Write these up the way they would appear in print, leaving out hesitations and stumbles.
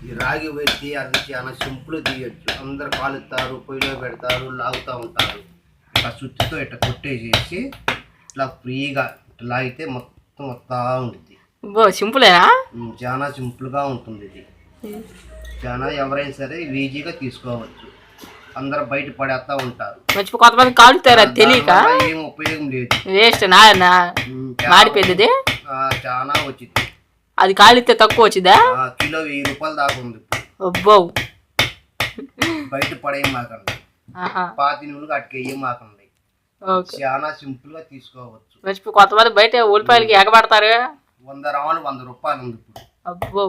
ఈ రాగి వైపు తీయాలని చాలా సింపుల్ తీయచ్చు. అందరు కాలుస్తారు, పొయ్యిలో పెడతారు, లాగుతూ ఉంటారు. ఇట్లా సుత్తితో ఇట్లా కొట్టేసేసి ఇట్లా ఫ్రీగా ఇట్లా లాగితే మొత్తం వస్తూ ఉంటుంది. సింపులేనా? చాలా సింపుల్గా ఉంటుంది ఇది. చాలా ఎవరైనా సరే ఈజీగా తీసుకోవచ్చు. అందరూ బయట పడేస్తా ఉంటారు. కొంతమంది కాలుతారు, అది తెలియక. ఏం ఉపయోగం లేదు, వేస్ట్. మాడిపోయింది. చాలా వచ్చింది. అది కాలితే తక్కువ వచ్చిందా? కిలో 1000 రూపాయలు దాకా ఉంది. అబ్బో, బయట పడేయం మాకండి, పాతి నూనె అటుకేయం మాకండి. చాలా సింపుల్ గా తీసుకోవచ్చు. కొంతమంది బయట ఉల్లిపాయలకి ఎగబడతారు. 100 రావాలి 100 రూపాయలు ఉంది ఇప్పుడు. అబ్బో,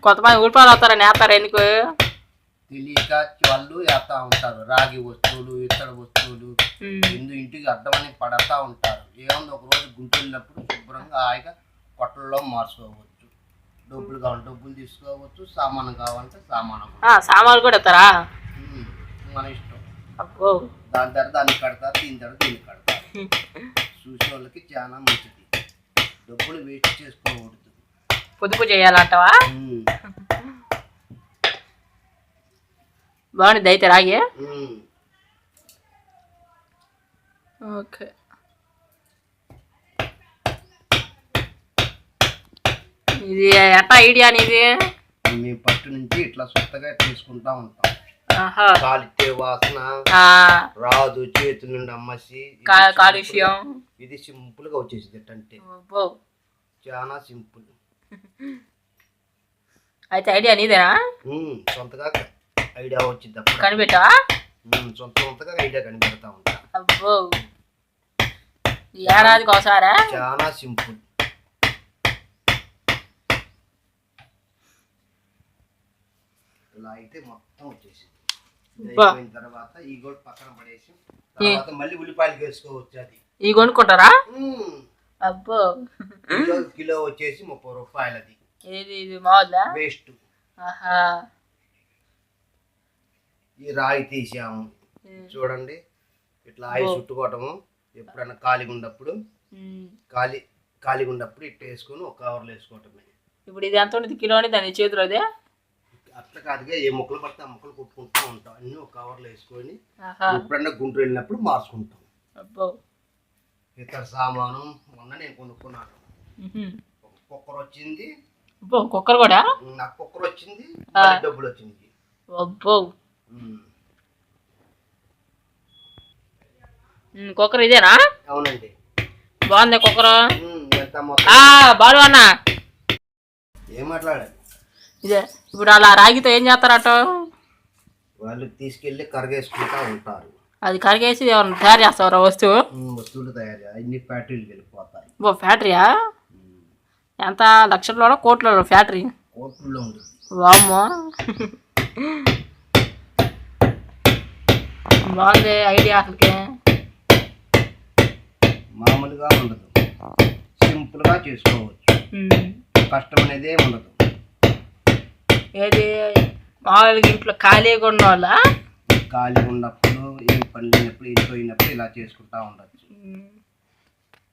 కొంతమంది ఉల్లిపాయలు వస్తారని వేస్తారు. ఎందుకు తెలియక వాళ్ళు వేస్తా ఉంటారు. రాగి వస్తువులు, ఇతర వస్తువులు ఇంటికి అడ్డమని పడతా ఉంటారు. ఏమన్నా ఒక రోజు గుంటూరు వెళ్ళినప్పుడు శుభ్రంగా హాయిగా కొట్టల్లో మార్చుకోవచ్చు. డబ్బులు కావాలంటే డబ్బులు తీసుకోవచ్చు, సామాను కావాలంటే సామాన్లు కూడా ఇస్తారా? మన ఇష్టం. అబ్బో, దాని తర్వాత దాన్ని కడతారు, దీని తర్వాత దీన్ని కడతారు. చూసే వాళ్ళకి చాలా మంచిది. డబ్బులు వేస్ట్ చేసుకోకూడదు. పొదుపు చేయాలంటావా? బాగుంది అయితే రాగి. ఓకే, ఇది ఎట్లా ఐడియా అనేది? మేము పట్టు నుంచి ఇట్లా సొత్తగా తీసుకుంటా ఉంటాం. కాలితే వాసన రాదు, చేతుల నుండి అమ్మసి కాలుష్యం. ఇది సింపుల్ గా వచ్చేసింది. అంటే చాలా సింపుల్. అయితే ఐడియా నీదేనా? సొంతగా ఐడియా వచ్చింది. కనిపెట్టావా? సొంతగా ఐడియా కనిపెడతా ఉంటా. అబ్బో, ఏడాదికి ఒకసారా? చాలా సింపుల్. ఇలా అయితే మొత్తం వచ్చేసింది. అయిపోయిన తర్వాత ఈ గోడు పక్కన పడేసి తర్వాత మళ్ళీ ఉల్లిపాయలు వేసుకోవచ్చు. అది ఈ కొనుక్కుంటారా? అబ్బో, కిలో వచ్చేసి 30 రూపాయలు. అది ఇది మావుదా వేస్ట్. ఈ రాయి తీసాము చూడండి. ఇట్లా ఆయి చుట్టుకోవటము. ఎప్పుడైనా ఖాళీగా ఉన్నప్పుడు ఇట్లా వేసుకొని ఒక కవర్లో వేసుకోవటమే. ఇప్పుడు ఇది ఎంత ఉంటుంది కిలోని? దాని చేతిలోదే అట్లా కాదుగా, ఏ మొక్కలు పడితే ఆ మొక్కలు కొట్టుకుంటూ ఉంటాం. అన్ని ఒక కవర్లో వేసుకొని ఎప్పుడన్నా గుంటూరు వెళ్ళినప్పుడు మార్చుకుంటాం. ఇతర సామాను మొన్న నేను కొనుక్కున్నాను. కుక్కర్ వచ్చింది. కుక్కర్ కూడా? నాకు కుక్కర్ వచ్చింది, డబ్బులు వచ్చింది. కుక్కర్ ఇదేనా? అవునండి. బాగుంది కుక్కర్. బాలు అన్న ఏం మాట్లాడాలి? ఇదే. ఇప్పుడు అలా రాగితో ఏం చేస్తారట? వాళ్ళు తీసుకెళ్లి కరిగేసుకుంటా ఉంటారు. అది కరిగేసి ఏమన్నా తయారు చేస్తారా? వస్తువులు తయారు అన్ని ఫ్యాక్టరీకి వెళ్ళిపోతాయి. ఫ్యాక్టరీయా? ఎంత లక్షల్లోనో కోట్లలో ఫ్యాక్టరీ? కోట్లలో ఉంది. వామ్మో, బాగుంది ఐడియా. అసలుకి మామూలుగా ఉండదు, సింపుల్ గా చేసుకోవచ్చు. కష్టం అనేది ఉండదు. ఏది మామూలుగా ఇంట్లో ఖాళీగా ఉన్న వాళ్ళ ఖాళీగా ఉన్నప్పుడు, ఏం పని లేనప్పుడు, ఏం పోయినప్పుడు ఇలా చేసుకుంటా ఉండొచ్చు.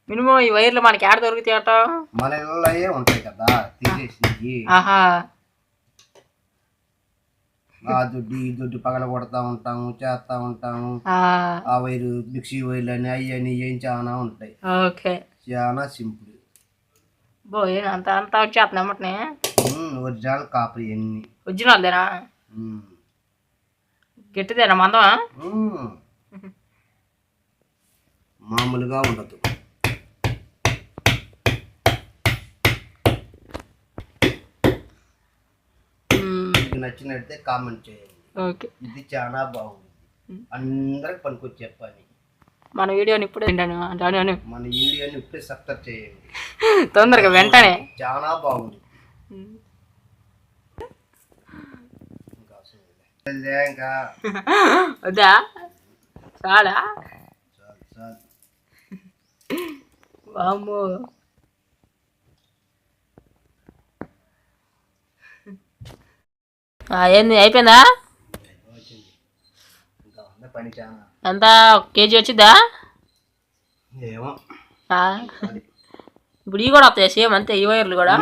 మినిమం ఈ వైర్లు మనకి ఏడ దొరుకుతాయి అట? మన ఇళ్ళే ఉంటాయి కదా తీసేసి. ఆ దుడ్డు ఈ దుడ్డు పగల కొడతా ఉంటాము, చేస్తా ఉంటాము. ఆ వైరు మిక్సీ వైర్లు అని అవి ఏం చాలా ఉంటాయి. చాలా సింపుల్. అంత అంతా వచ్చేస్తున్నాయి. ఒరిజినల్ కాపరీ అన్ని. ఒరిజినల్దేనా? గట్టిదేనా మందమా? మామూలుగా ఉండదు. నచ్చినట్టే కామెంట్ చేయండి. ఇది చాలా బాగుంది, అందరికి పనికొచ్చే పని. మన వీడియోని ఇప్పుడే సబ్స్క్రైబ్ చేయండి తొందరగా, వెంటనే. చాలా బాగుంది. ఇంకా వద్దా? చాలా వామ్మో. ఏంది అయిపోయిందా? ఎంత కేజీ వచ్చిందా? ఇప్పుడు ఇవి కూడా వస్తాయి సేమ్ అంతే, ఈ వైర్లు కూడా.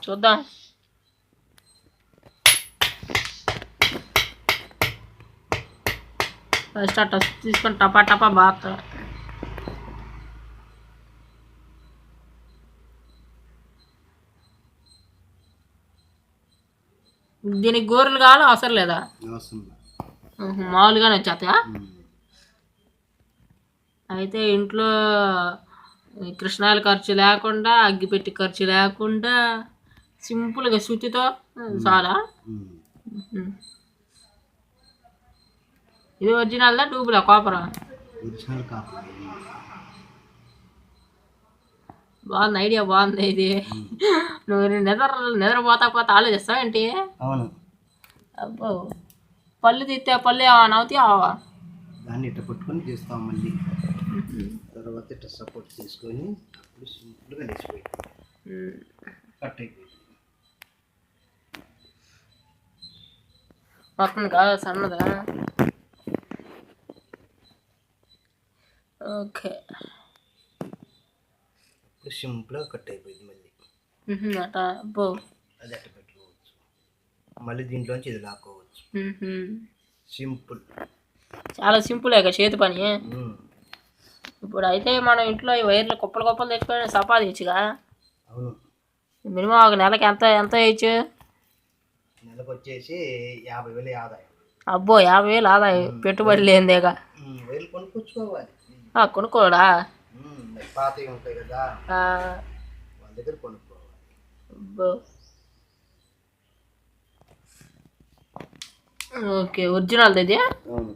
చూద్దాం. ఫస్ట్ అట్ట తీసుకొని టపా టపా బాగా. దీనికి గోర్లు కావాలా అవసరం లేదా? మామూలుగానే వచ్చేస్తాయా? అయితే ఇంట్లో కృష్ణాయిల ఖర్చు లేకుండా, అగ్గిపెట్టి ఖర్చు లేకుండా సింపుల్గా శుచితో చాలా. ఇది ఒరిజినల్దా డూబులా కాపరా? బాగుంది, ఐడియా బాగుంది ఇది. నువ్వు నిద్రపోతా పోతా ఆలోచిస్తావు ఏంటి? అవును. అబ్బో, పళ్ళు తీస్తే పళ్ళు ఏమన్నా అవుతావా? దాన్ని ఇట్లా పట్టుకొని చేస్తాం. మళ్ళీ తర్వాత ఇట్లా సపోర్ట్ తీసుకొని అప్పుడు సింపుల్గా లేచిపోయి కట్ అయిపోయింది. మొత్తం కాదు సన్నదా? ఓకే, ఇప్పుడు సింపుల్గా కట్ అయిపోయింది. మళ్ళీ అట. అబ్బో, అది అట్ట పెట్టుకోవచ్చు. మళ్ళీ దీంట్లోంచి ఇది లాక్కోవచ్చు. సింపుల్, చాలా సింపుల్ ఇక చేతి పని. ఇప్పుడు అయితే మనం ఇంట్లో ఈ వైర్లు కుప్పలు కుప్పలు తెచ్చుకొని సంపాదించుగా. అవును. మినిమం ఒక నెలకి ఎంత ఎంత వేయచ్చు? నెలకు వచ్చేసి 50,000 ఆదాయం. అబ్బో, 50,000 ఆదాయం పెట్టుబడి లేనిదేగా. వైర్లు కొనుక్కొచ్చుకోవాలి. కొనుక్కోడా? పాతవి ఉంటాయి కదా, వాళ్ళ దగ్గర కొనుక్కోవాలి. అబ్బో, ఓకే, ఒరిజినల్ ఇది. అవును.